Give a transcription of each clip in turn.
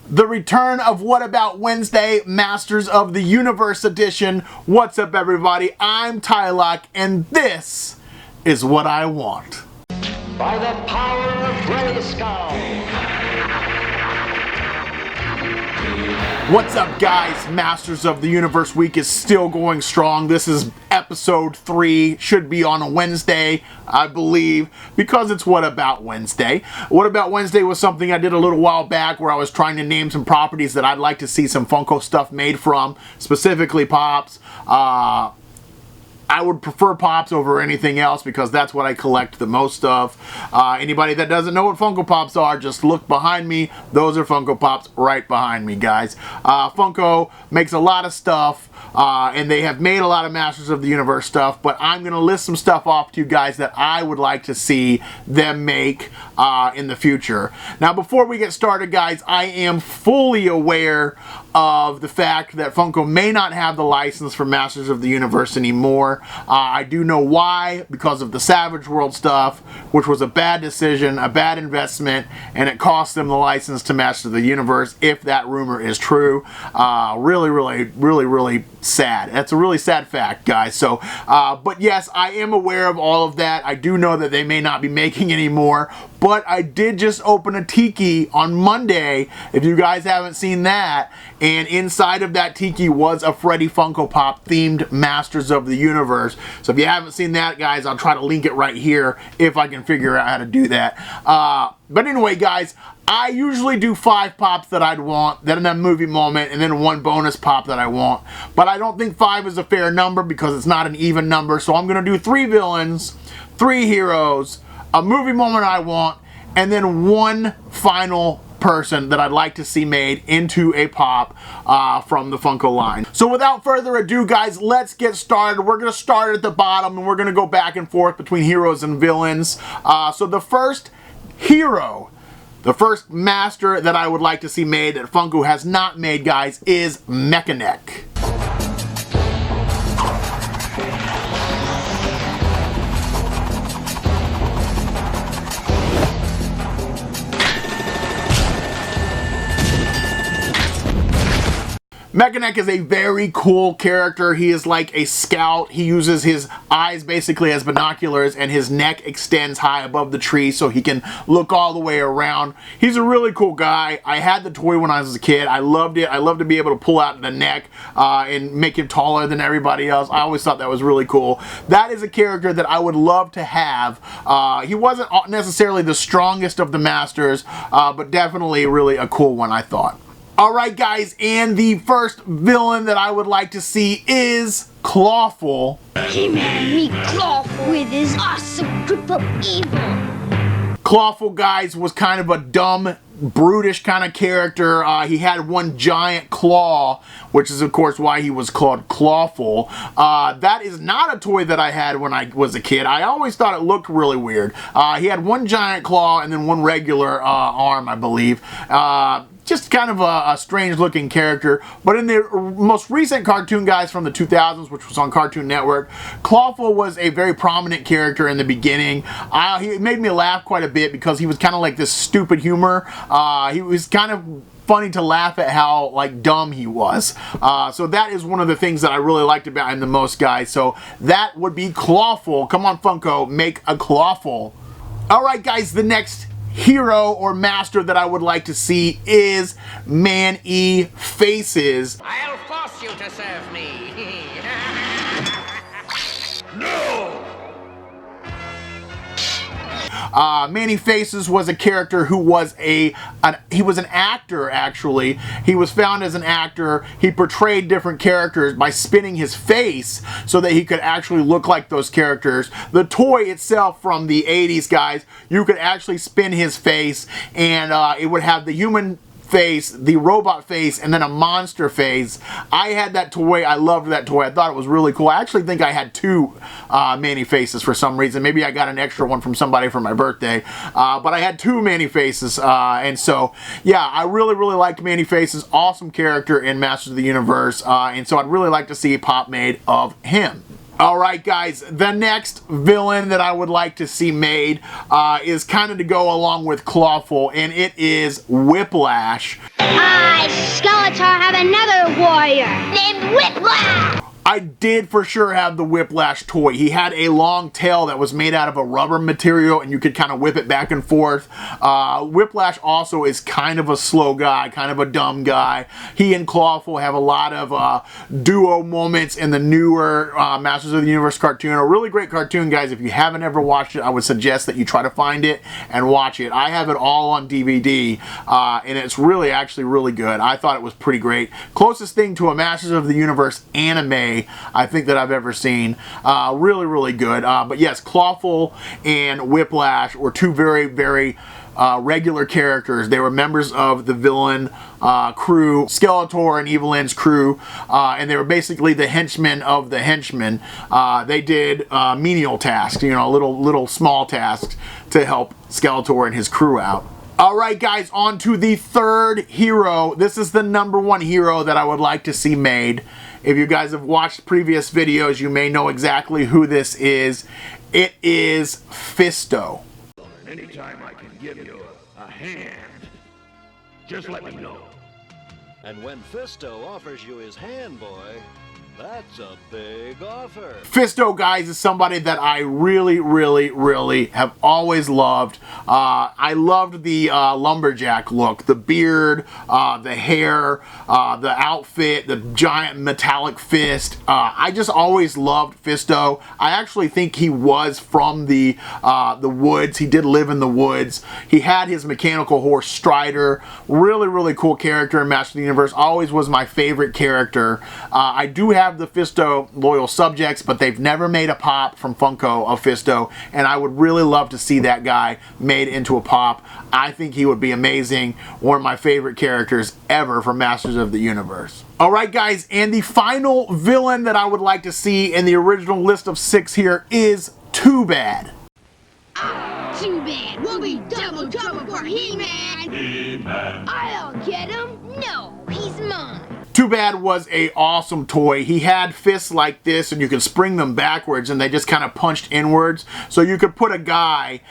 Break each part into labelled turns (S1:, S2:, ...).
S1: The return of What About Wednesday, Masters of the Universe edition. What's up, everybody? I'm Tylock, and this is what I want.
S2: By the power of Grayskull.
S1: What's up, guys? Masters of the Universe week is still going strong. This is episode 3. Should be on a Wednesday, I believe, because it's What About Wednesday. What About Wednesday was something I did a little while back where I was trying to name some properties that I'd like to see some Funko stuff made from, specifically Pops. I would prefer Pops over anything else because that's what I collect the most of. Anybody that doesn't know what Funko Pops are, just look behind me. Those are Funko Pops right behind me, guys. Funko makes a lot of stuff, and they have made a lot of Masters of the Universe stuff, but I'm going to list some stuff off to you guys that I would like to see them make in the future. Now, before we get started, guys, I am fully aware of the fact that Funko may not have the license for Masters of the Universe anymore. I do know why, because of the Savage World stuff, which was a bad decision, a bad investment, and it cost them the license to Masters of the Universe, if that rumor is true. Really sad. That's a really sad fact, guys. So, but yes, I am aware of all of that. I do know that they may not be making anymore, but I did just open a Tiki on Monday, if you guys haven't seen that, and inside of that Tiki was a Freddy Funko Pop themed Masters of the Universe. So if you haven't seen that, guys, I'll try to link it right here if I can figure out how to do that. But anyway, guys, I usually do 5 Pops that I'd want, then a movie moment, and then 1 bonus Pop that I want. But I don't think 5 is a fair number because it's not an even number, so I'm going to do 3 villains, 3 heroes, a movie moment I want, and then 1 final person that I'd like to see made into a Pop from the Funko line. So without further ado, guys, let's get started. We're going to start at the bottom, and we're going to go back and forth between heroes and villains. So the first hero, the first master that I would like to see made that Funko has not made, guys, is Mechanic. Mechanic is a very cool character. He is like a scout. He uses his eyes basically as binoculars, and his neck extends high above the tree so he can look all the way around. He's a really cool guy. I had the toy when I was a kid. I loved it. I loved to be able to pull out the neck and make him taller than everybody else. I always thought that was really cool. That is a character that I would love to have. He wasn't necessarily the strongest of the masters, but definitely really a cool one, I thought. Alright, guys, and the first villain that I would like to see is Clawful.
S3: He made me Clawful with his awesome grip of evil.
S1: Clawful, guys, was kind of a dumb, brutish kind of character. He had 1 giant claw, which is, of course, why he was called Clawful. That is not a toy that I had when I was a kid. I always thought it looked really weird. He had 1 giant claw and then 1 regular arm, I believe. Just kind of a strange looking character. But in the most recent cartoon, guys, from the 2000s, which was on Cartoon Network, Clawful was a very prominent character in the beginning. He made me laugh quite a bit because he was kind of like this stupid humor. He was kind of funny to laugh at how like dumb he was. So that is one of the things that I really liked about him the most, guys. So that would be Clawful. Come on, Funko, make a Clawful. Alright, guys, the next hero or master that I would like to see is Man-E-Faces.
S2: I'll force you to serve me. No!
S1: Man-E-Faces was a character who was he was an actor, actually. He was found as an actor. He portrayed different characters by spinning his face so that he could actually look like those characters. The toy itself from the 80s, guys, you could actually spin his face, and it would have the human face, the robot face, and then a monster face. I had that toy. I loved that toy. I thought it was really cool. I actually think I had 2 Man-E-Faces for some reason. Maybe I got an extra one from somebody for my birthday. But I had 2 Man-E-Faces. And so, yeah, I really liked Man-E-Faces. Awesome character in Masters of the Universe. And so I'd really like to see a Pop made of him. Alright, guys, the next villain that I would like to see made is kind of to go along with Clawful, and it is Whiplash.
S3: I does Skeletor have another warrior named Whiplash?
S1: I did for sure have the Whiplash toy. He had a long tail that was made out of a rubber material and you could kind of whip it back and forth. Whiplash also is kind of a slow guy, kind of a dumb guy. He and Clawful have a lot of duo moments in the newer Masters of the Universe cartoon. A really great cartoon, guys. If you haven't ever watched it, I would suggest that you try to find it and watch it. I have it all on DVD and it's really actually really good. I thought it was pretty great. Closest thing to a Masters of the Universe anime I think that I've ever seen. Really, really good. But yes, Clawful and Whiplash were two very, very regular characters. They were members of the villain crew, Skeletor and Evil End's crew, and they were basically the henchmen of the henchmen. They did menial tasks, you know, little small tasks to help Skeletor and his crew out. Alright guys, on to the third hero. This is the #1 hero that I would like to see made. If you guys have watched previous videos, you may know exactly who this is. It is Fisto.
S2: Anytime I can give you a hand, just let me know.
S4: And when Fisto offers you his hand, boy, that's a big offer.
S1: Fisto, guys, is somebody that I really, really, really have always loved. I loved the lumberjack look, the beard, the hair, the outfit, the giant metallic fist. I just always loved Fisto. I actually think he was from the woods. He did live in the woods. He had his mechanical horse Strider. Really, really cool character in Masters of the Universe. Always was my favorite character. I do have the Fisto loyal subjects, but they've never made a pop from Funko of Fisto, and I would really love to see that guy made into a pop. I think he would be amazing. One of my favorite characters ever from Masters of the Universe. Alright guys, and the final villain that I would like to see in the original list of 6 here is Too Bad.
S3: Too bad. We'll be double trouble for He-Man.
S2: He-Man.
S3: I'll get him. No, he's mine.
S1: Too Bad was a awesome toy. He had fists like this and you could spring them backwards and they just kind of punched inwards. So you could put a guy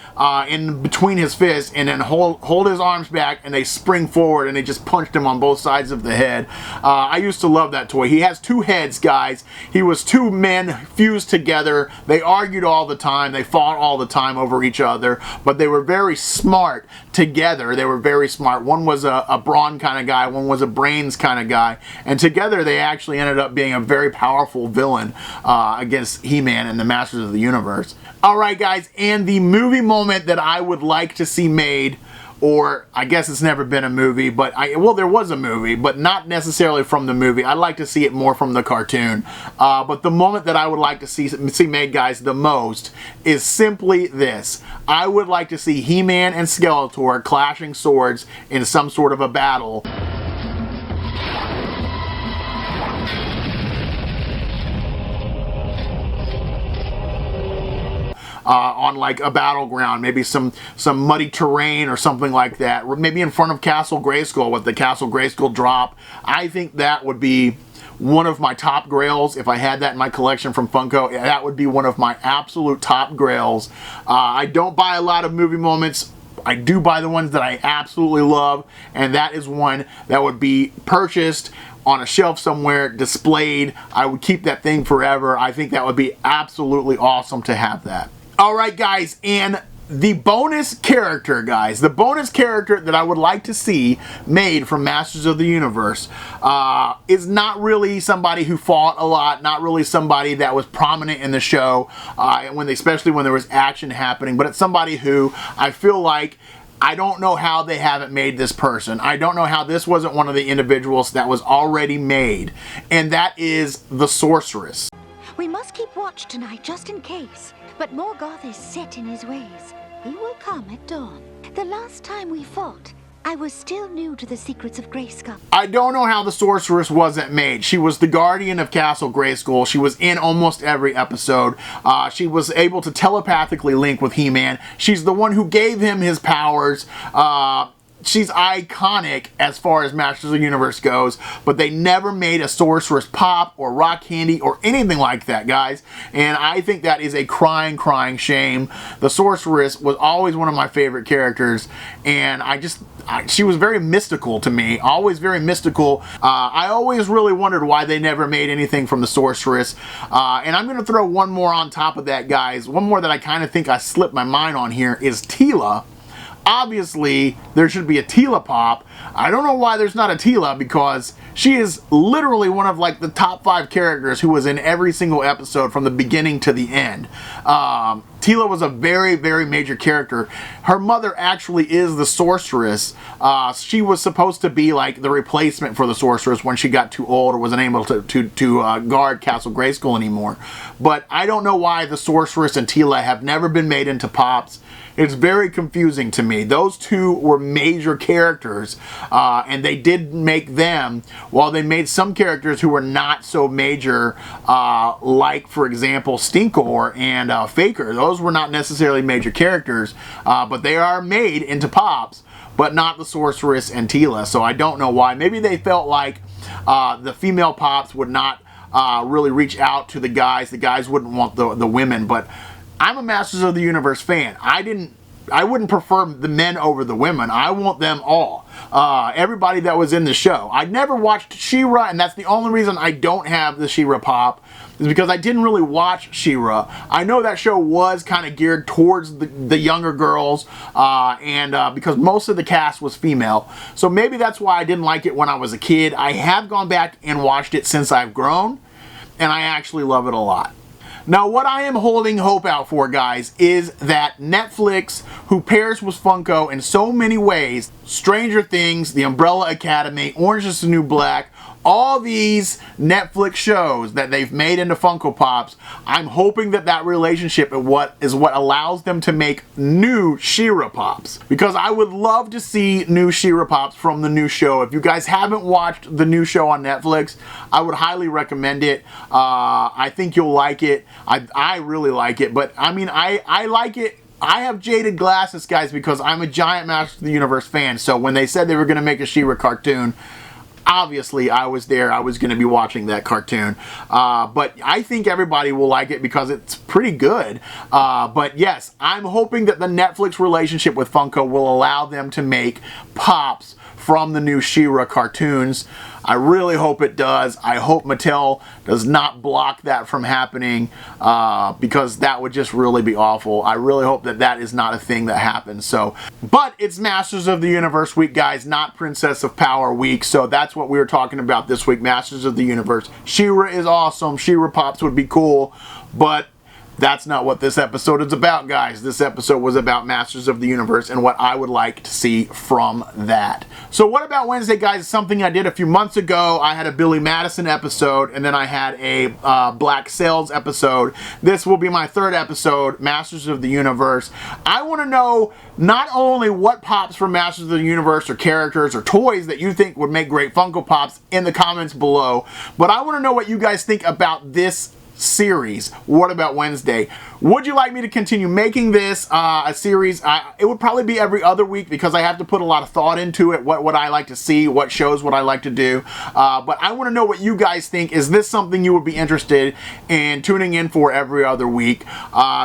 S1: in between his fists and then hold his arms back and they spring forward and they just punched him on both sides of the head. I used to love that toy. He has 2 heads, guys. He was 2 men fused together. They argued all the time. They fought all the time over each other, but they were very smart together. They were very smart. One was a brawn kind of guy. One was a brains kind of guy. And together they actually ended up being a very powerful villain against He-Man and the Masters of the Universe. Alright guys, and the movie moment that I would like to see made, or I guess it's never been a movie, but well, there was a movie, but not necessarily from the movie. I'd like to see it more from the cartoon. But the moment that I would like to see made, guys, the most is simply this. I would like to see He-Man and Skeletor clashing swords in some sort of a battle. On like a battleground, maybe some muddy terrain or something like that, maybe in front of Castle Grayskull with the Castle Grayskull drop. I think that would be one of my top grails. If I had that in my collection from Funko, that would be one of my absolute top grails. I don't buy a lot of movie moments. I do buy the ones that I absolutely love, and that is one that would be purchased on a shelf somewhere, displayed. I would keep that thing forever. I think that would be absolutely awesome to have that. Alright guys, and the bonus character, guys, the bonus character that I would like to see made from Masters of the Universe is not really somebody who fought a lot, not really somebody that was prominent in the show, especially when there was action happening, but it's somebody who I feel like I don't know how they haven't made this person. I don't know how this wasn't one of the individuals that was already made, and that is the Sorceress.
S5: We must keep watch tonight, just in case. But Morgoth is set in his ways. He will come at dawn. The last time we fought, I was still new to the secrets of Grayskull.
S1: I don't know how the Sorceress wasn't made. She was the guardian of Castle Grayskull. She was in almost every episode. She was able to telepathically link with He-Man. She's the one who gave him his powers. she's iconic as far as Masters of the Universe goes, but they never made a Sorceress pop or rock candy or anything like that, guys. And I think that is a crying shame. The Sorceress was always one of my favorite characters, and she was very mystical to me, always very mystical. I always really wondered why they never made anything from the Sorceress. And I'm going to throw one more on top of that, guys. One more that I kind of think I slipped my mind on here is Teela. Obviously, there should be a Teela pop. I don't know why there's not a Teela, because she is literally one of like the top 5 characters who was in every single episode from the beginning to the end. Teela was a very major character. Her mother actually is the Sorceress. She was supposed to be like the replacement for the Sorceress when she got too old or wasn't able to guard Castle Grayskull anymore. But I don't know why the Sorceress and Teela have never been made into pops. It's very confusing to me. Those two were major characters, and they did make them, while they made some characters who were not so major, like, for example, Stinkor and Faker. Those were not necessarily major characters, but they are made into pops, but not the Sorceress and Teela. So I don't know why. Maybe they felt like the female pops would not really reach out to the guys. The guys wouldn't want the women, but I'm a Masters of the Universe fan. I wouldn't prefer the men over the women. I want them all. Everybody that was in the show. I never watched She-Ra, and that's the only reason I don't have the She-Ra pop, is because I didn't really watch She-Ra. I know that show was kind of geared towards the younger girls, and because most of the cast was female. So maybe that's why I didn't like it when I was a kid. I have gone back and watched it since I've grown, and I actually love it a lot. Now, what I am holding hope out for, guys, is that Netflix, who pairs with Funko in so many ways, Stranger Things, The Umbrella Academy, Orange is the New Black, all these Netflix shows that they've made into Funko Pops, I'm hoping that that relationship is what allows them to make new She-Ra Pops. Because I would love to see new She-Ra Pops from the new show. If you guys haven't watched the new show on Netflix, I would highly recommend it. I think you'll like it. I really like it. But, I mean, I like it. I have jaded glasses, guys, because I'm a giant Masters of the Universe fan. So when they said they were going to make a She-Ra cartoon, obviously I was there. I was going to be watching that cartoon. But I think everybody will like it because it's pretty good. But yes, I'm hoping that the Netflix relationship with Funko will allow them to make pops from the new She-Ra cartoons. I really hope it does. I hope Mattel does not block that from happening, because that would just really be awful. I really hope that that is not a thing that happens. So, but it's Masters of the Universe week, guys, not Princess of Power week. So that's what we were talking about this week, Masters of the Universe. She-Ra is awesome. She-Ra pops would be cool, but that's not what this episode is about, guys. This episode was about Masters of the Universe and what I would like to see from that. So what about Wednesday, guys? Something I did a few months ago. I had a Billy Madison episode, and then I had a Black Sails episode. This will be my 3rd episode, Masters of the Universe. I want to know not only what pops from Masters of the Universe or characters or toys that you think would make great Funko Pops in the comments below, but I want to know what you guys think about this series. What about Wednesday? Would you like me to continue making this a series? It would probably be every other week because I have to put a lot of thought into it. What would I like to see? What shows would I like to do? But I want to know what you guys think. Is this something you would be interested in tuning in for every other week?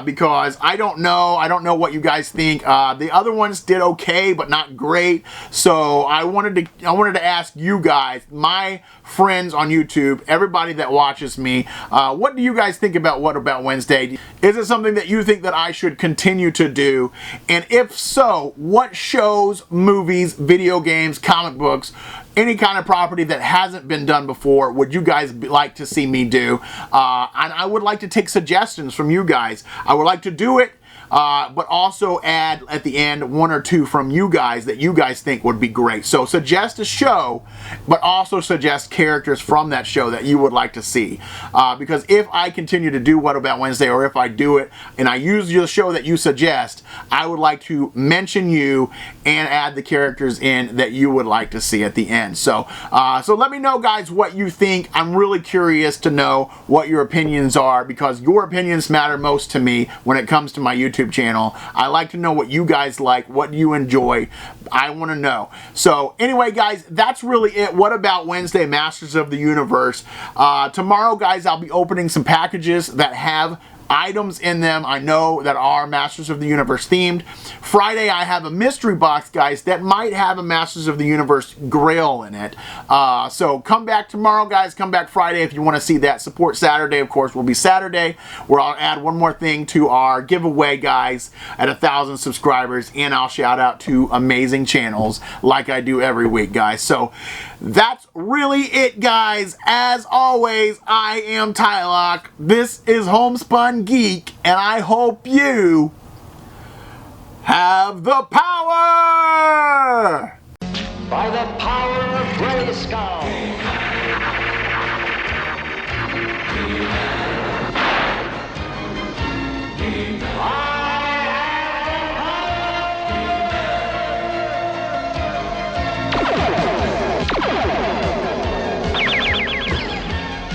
S1: Because I don't know. I don't know what you guys think. The other ones did okay, but not great. So I wanted to ask you guys, my friends on YouTube, everybody that watches me, what do you guys think about What About Wednesday? Is it something that you think that I should continue to do? And if so, what shows, movies, video games, comic books, any kind of property that hasn't been done before would you guys like to see me do? And I would like to take suggestions from you guys. I would like to do it, but also add at the end 1 or 2 from you guys that you guys think would be great. So suggest a show, but also suggest characters from that show that you would like to see. Because if I continue to do What About Wednesday, or if I do it and I use the show that you suggest, I would like to mention you and add the characters in that you would like to see at the end. So, so let me know, guys, what you think. I'm really curious to know what your opinions are, because your opinions matter most to me when it comes to my YouTube YouTube channel. I like to know what you guys like, what you enjoy. I want to know. So anyway, guys, that's really it. What about Wednesday, Masters of the Universe? Tomorrow, guys, I'll be opening some packages that have items in them I know that are Masters of the Universe themed. Friday, I have a mystery box, guys, that might have a Masters of the Universe grail in it. So come back tomorrow, guys. Come back Friday if you want to see that. Support Saturday, of course, will be Saturday, where I'll add one more thing to our giveaway, guys, at 1,000 subscribers, and I'll shout out to amazing channels like I do every week, guys. So that's really it, guys. As always, I am Tylock. This is Homespun Geek, and I hope you have the power!
S6: By the power of Grayskull!